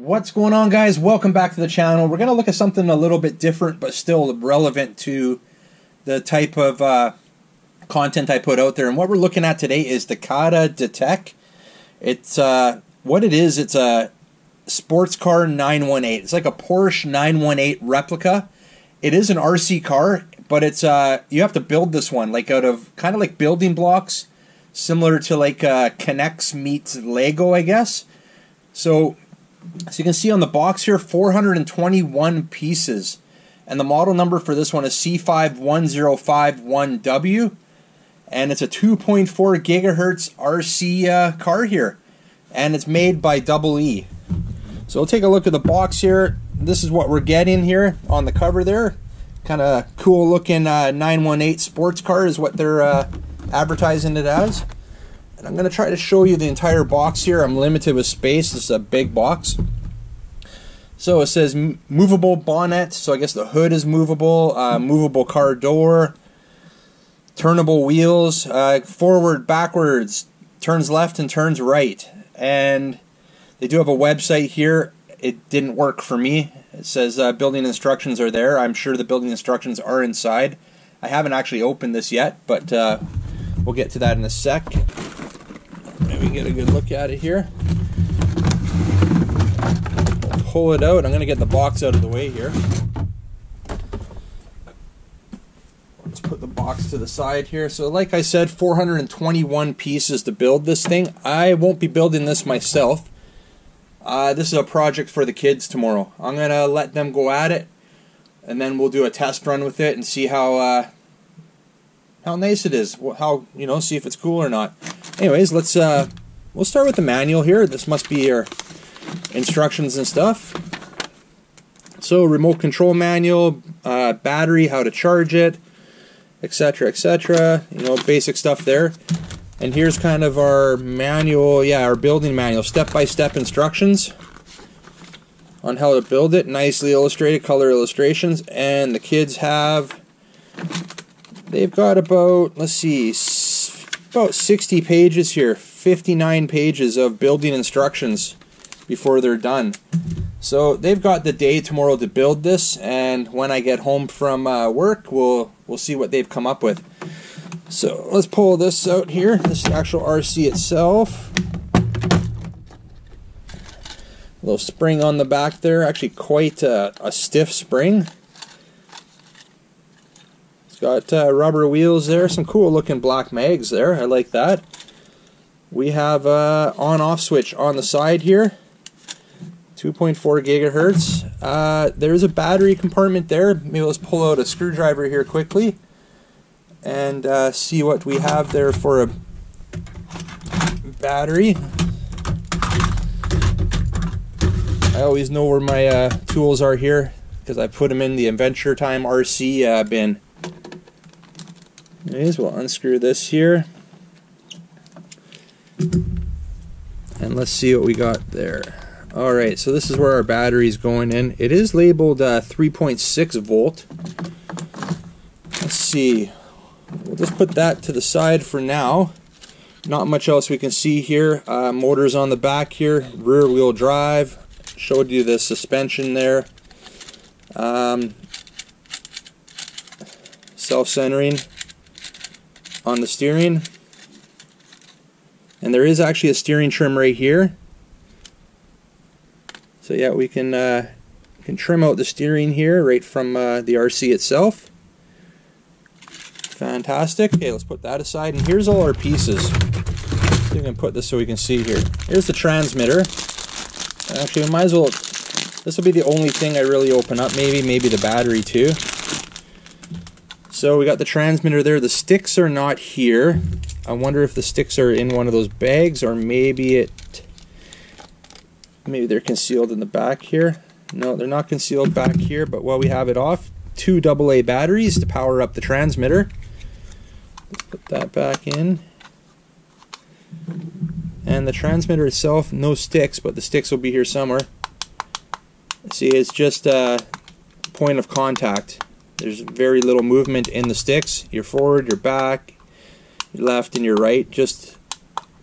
What's going on, guys? Welcome back to the channel. We're going to look at something a little bit different but still relevant to the type of content I put out there. And what we're looking at today is the CaDA Detect. It's what it is. It's a sports car 918. It's like a Porsche 918 replica. It is an RC car, but it's you have to build this one like out of kind of like building blocks, similar to like K'NEX meets Lego, I guess. So you can see on the box here, 421 pieces. And the model number for this one is C51051W. And it's a 2.4 gigahertz RC car here. And it's made by EE. So we'll take a look at the box here. This is what we're getting here on the cover there. Kind of cool looking 918 sports car is what they're advertising it as. And I'm going to try to show you the entire box here. I'm limited with space. This is a big box. So it says movable bonnet. So I guess the hood is movable. Movable car door. Turnable wheels. Forward, backwards. Turns left and turns right. And they do have a website here. It didn't work for me. It says building instructions are there. I'm sure the building instructions are inside. I haven't actually opened this yet, but we'll get to that in a sec. Maybe get a good look at it here. Pull it out. I'm going to get the box out of the way here. Let's put the box to the side here. So like I said, 421 pieces to build this thing. I won't be building this myself. This is a project for the kids tomorrow. I'm going to let them go at it, and then we'll do a test run with it and see how nice it is. How, see if it's cool or not. Anyways, let's we'll start with the manual here. This must be your instructions and stuff. So remote control manual, battery, how to charge it, etc., etc. Basic stuff there. And here's kind of our manual, our building manual, step-by-step instructions on how to build it. Nicely illustrated, color illustrations. And the kids they've got about, let's see, about 60 pages here, 59 pages of building instructions before they're done. So they've got the day tomorrow to build this, and when I get home from work, we'll see what they've come up with. So let's pull this out here. This is the actual RC itself. A little spring on the back there, actually quite a stiff spring. It's got rubber wheels there, some cool looking black mags there, I like that. We have on-off switch on the side here, 2.4 gigahertz. There's a battery compartment there. Maybe let's pull out a screwdriver here quickly and see what we have there for a battery. I always know where my tools are here because I put them in the Adventure Time RC bin. Anyways, we'll unscrew this here. And let's see what we got there. Alright, so this is where our battery's going in. It is labeled 3.6 volt. Let's see. We'll just put that to the side for now. Not much else we can see here. Motors on the back here. Rear wheel drive. Showed you the suspension there. Self-centering on the steering. And there is actually a steering trim right here. So yeah, we can trim out the steering here right from the RC itself. Fantastic. Okay, let's put that aside. And here's all our pieces. So you can put this so we can see here. Here's the transmitter. Actually, I might as well. This will be the only thing I really open up. Maybe the battery too. So we got the transmitter there. The sticks are not here. I wonder if the sticks are in one of those bags, or maybe they're concealed in the back here. No, they're not concealed back here, but while we have it off, 2 AA batteries to power up the transmitter. Let's put that back in. And the transmitter itself, no sticks, but the sticks will be here somewhere. See, it's just a point of contact. There's very little movement in the sticks. Your forward, your back, your left, and your right. Just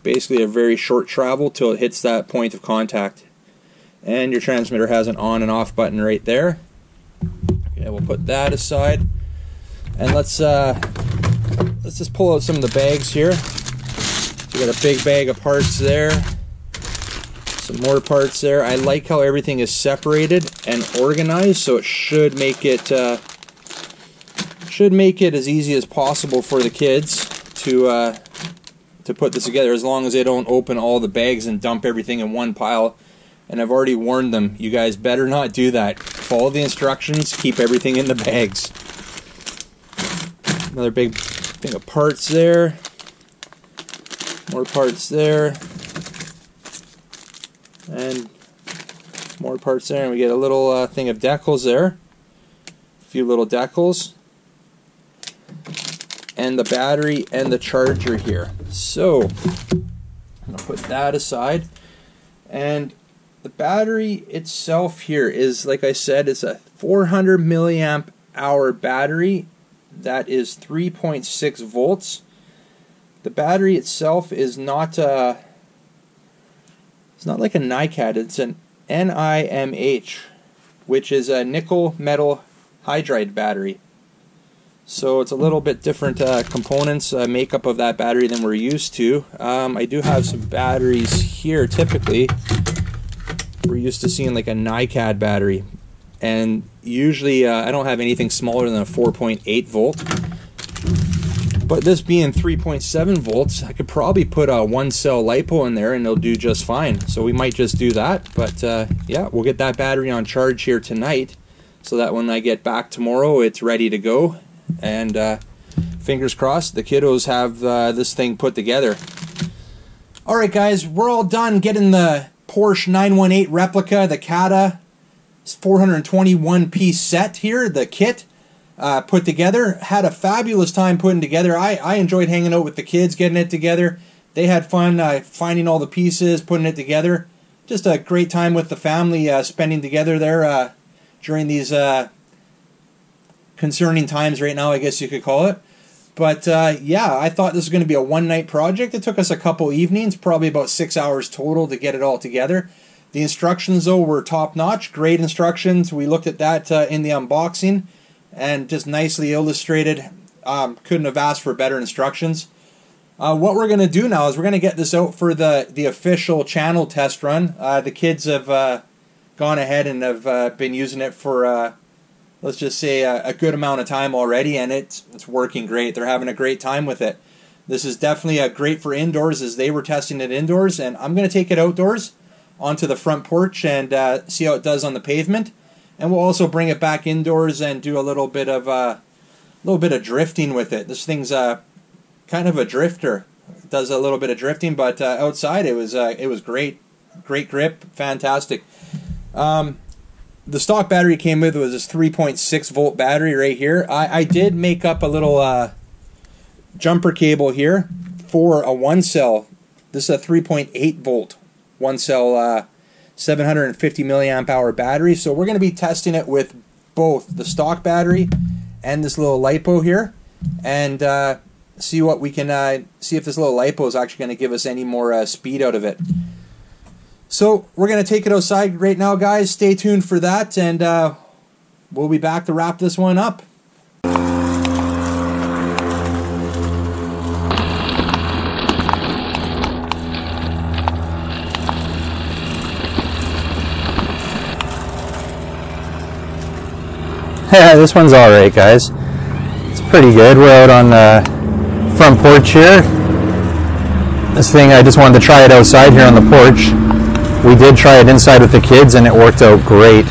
basically a very short travel till it hits that point of contact. and your transmitter has an on and off button right there. Okay, we'll put that aside, and let's just pull out some of the bags here. So we got a big bag of parts there, some more parts there. I like how everything is separated and organized, so it should make it as easy as possible for the kids to put this together, as long as they don't open all the bags and dump everything in one pile. And I've already warned them, you guys better not do that. Follow the instructions, keep everything in the bags. Another big thing of parts there. More parts there. And more parts there. And we get a little thing of decals there. A few little decals. And the battery and the charger here. So, I'm going to put that aside. And the battery itself here is, like I said, it's a 400 milliamp hour battery that is 3.6 volts. The battery itself is not it's not like a NiCad, it's an NIMH, which is a nickel metal hydride battery. So it's a little bit different components, makeup of that battery than we're used to. I do have some batteries here. Typically we're used to seeing like a NiCad battery, and usually I don't have anything smaller than a 4.8 volt, but this being 3.7 volts, I could probably put a 1-cell LiPo in there and it'll do just fine. So we might just do that, but yeah, we'll get that battery on charge here tonight so that when I get back tomorrow it's ready to go, and fingers crossed the kiddos have this thing put together. Alright guys, we're all done getting the Porsche 918 Replica, the CaDA 421 piece set here, the kit, put together. Had a fabulous time putting together. I enjoyed hanging out with the kids, getting it together. They had fun finding all the pieces, putting it together. Just a great time with the family spending together there during these concerning times right now, I guess you could call it. But yeah, I thought this was going to be a one-night project. It took us a couple evenings, probably about 6 hours total to get it all together. The instructions, though, were top-notch. Great instructions. We looked at that in the unboxing, and just nicely illustrated. Couldn't have asked for better instructions. What we're going to do now is we're going to get this out for the official channel test run. The kids have gone ahead and have been using it for let's just say a good amount of time already, and it's working great. They're having a great time with it. This is definitely great for indoors, as they were testing it indoors, and I'm going to take it outdoors onto the front porch and see how it does on the pavement. And we'll also bring it back indoors and do a little bit of drifting with it. This thing's kind of a drifter. It does a little bit of drifting, but outside it was great grip, fantastic. The stock battery came with was this 3.6 volt battery right here. I did make up a little jumper cable here for a 1-cell. This is a 3.8 volt 1-cell 750 milliamp hour battery. So we're going to be testing it with both the stock battery and this little LiPo here, and see what we can see if this little LiPo is actually going to give us any more speed out of it. So we're going to take it outside right now, guys. Stay tuned for that, and we'll be back to wrap this one up. Yeah, this one's alright, guys. It's pretty good. We're out on the front porch here. This thing, I just wanted to try it outside here on the porch. We did try it inside with the kids, and it worked out great.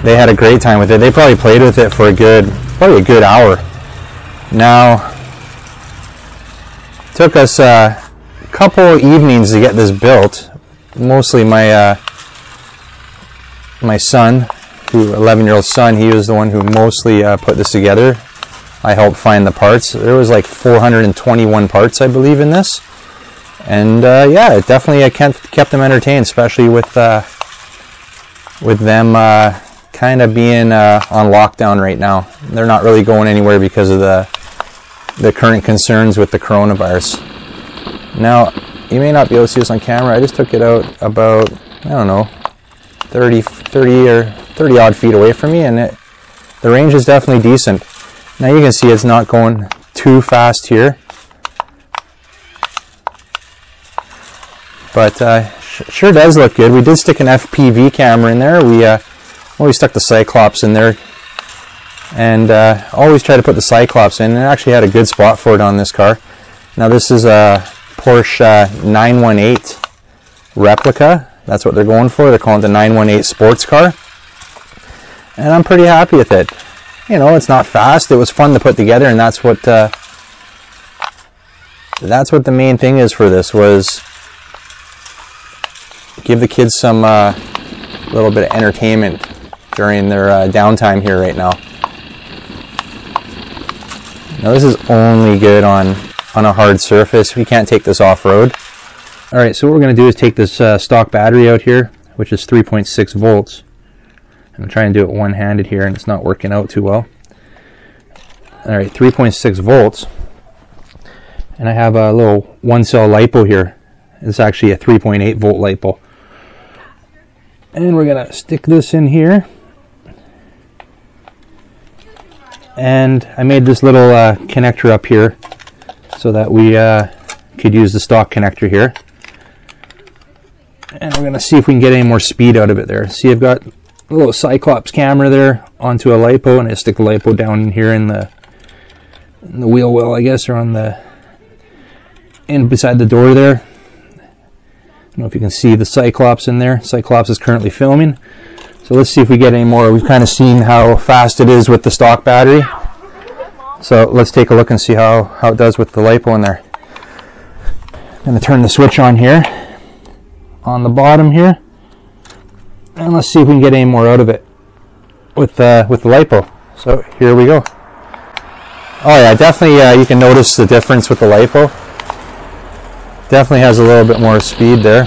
They had a great time with it. They probably played with it for probably a good hour. Now, it took us a couple evenings to get this built. Mostly my son, 11-year-old son, he was the one who mostly put this together. I helped find the parts. There was like 421 parts, I believe, in this. And yeah, it definitely kept them entertained, especially with them kind of being on lockdown right now. They're not really going anywhere because of the current concerns with the coronavirus. Now, you may not be able to see this on camera. I just took it out about, I don't know, 30 or 30 odd feet away from me, and the range is definitely decent. Now you can see it's not going too fast here, but sure does look good. We did stick an FPV camera in there. We always stuck the Cyclops in there, and always try to put the Cyclops in, and actually had a good spot for it on this car. Now this is a Porsche 918 Replica. That's what they're going for. They're calling it the 918 sports car, and I'm pretty happy with it. You know, it's not fast. It was fun to put together, and that's what the main thing is for this, was give the kids some little bit of entertainment during their downtime here right now. Now this is only good on a hard surface. We can't take this off-road. Alright, so what we're going to do is take this stock battery out here, which is 3.6 volts. I'm trying to do it one-handed here, and it's not working out too well. Alright, 3.6 volts. And I have a little one-cell LiPo here. It's actually a 3.8 volt LiPo. And we're going to stick this in here. And I made this little connector up here so that we could use the stock connector here. And we're going to see if we can get any more speed out of it there. See, I've got a little Cyclops camera there onto a LiPo, and I stick the LiPo down in here in the wheel well, I guess, or on the beside the door there. I don't know if you can see the Cyclops in there. Cyclops is currently filming. So let's see if we get any more. We've kind of seen how fast it is with the stock battery. So let's take a look and see how it does with the LiPo in there. I'm going to turn the switch on here, on the bottom here. And let's see if we can get any more out of it with the LiPo. So here we go. Oh yeah, definitely you can notice the difference with the LiPo. Definitely has a little bit more speed there.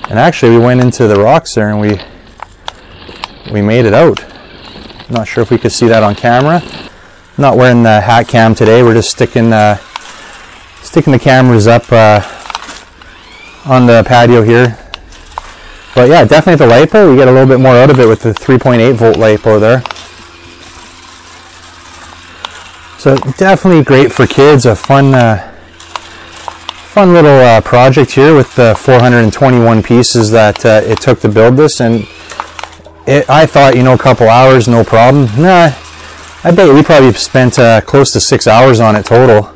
And actually we went into the rocks there and we made it out. Not sure if we could see that on camera. Not wearing the hat cam today. We're just sticking the cameras up on the patio here. But yeah, definitely the LiPo, we get a little bit more out of it with the 3.8 volt LiPo there. So definitely great for kids. A fun little project here with the 421 pieces that it took to build this. And I thought, you know, a couple hours, no problem. Nah, I bet we probably spent close to 6 hours on it total,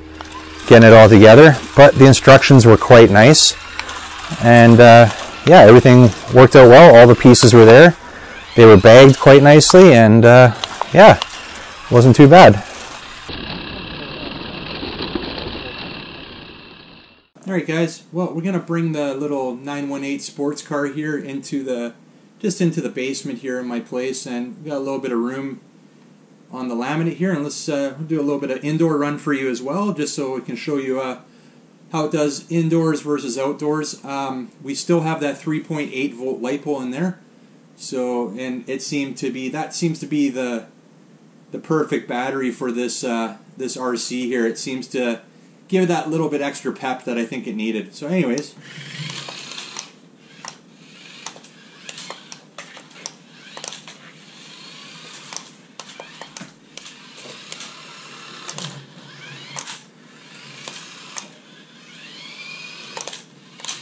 getting it all together. But the instructions were quite nice, and yeah, everything worked out well. All the pieces were there. They were bagged quite nicely, and yeah, wasn't too bad. Alright guys, well, we're going to bring the little 918 sports car here into the basement here in my place, and we got a little bit of room on the laminate here, and let's do a little bit of indoor run for you as well, just so we can show you how it does indoors versus outdoors. We still have that 3.8 volt LiPo in there, so, and it seems to be the perfect battery for this this RC here. It seems to give it that little bit extra pep that I think it needed. So anyways,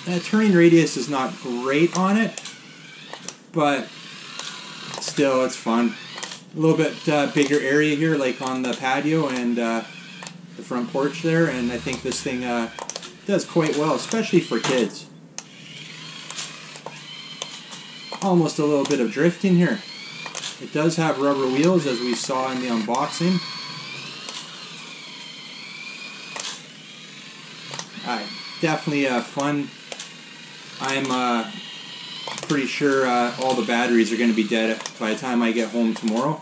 that turning radius is not great on it, but still it's fun. A little bit bigger area here, like on the patio and the front porch there, and I think this thing does quite well, especially for kids. Almost a little bit of drifting here. It does have rubber wheels, as we saw in the unboxing. Definitely fun. I'm pretty sure all the batteries are going to be dead by the time I get home tomorrow.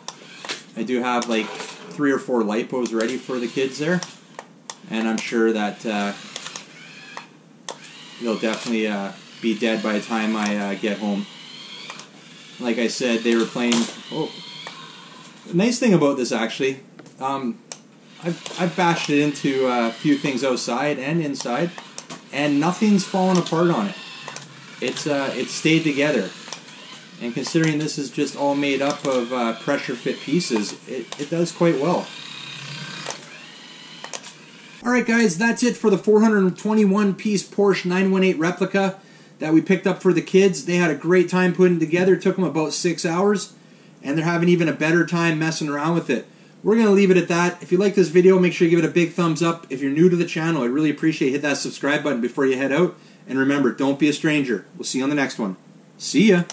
I do have like 3 or 4 LiPos ready for the kids there, and I'm sure that they'll definitely be dead by the time I get home. Like I said, they were playing. Oh, the nice thing about this actually, I've bashed it into a few things outside and inside, and nothing's fallen apart on it. It's stayed together. And considering this is just all made up of pressure fit pieces, it does quite well. Alright guys, that's it for the 421 piece Porsche 918 replica that we picked up for the kids. They had a great time putting it together. It took them about 6 hours, and they're having even a better time messing around with it. We're going to leave it at that. If you like this video, make sure you give it a big thumbs up. If you're new to the channel, I'd really appreciate it. Hit that subscribe button before you head out. And remember, don't be a stranger. We'll see you on the next one. See ya!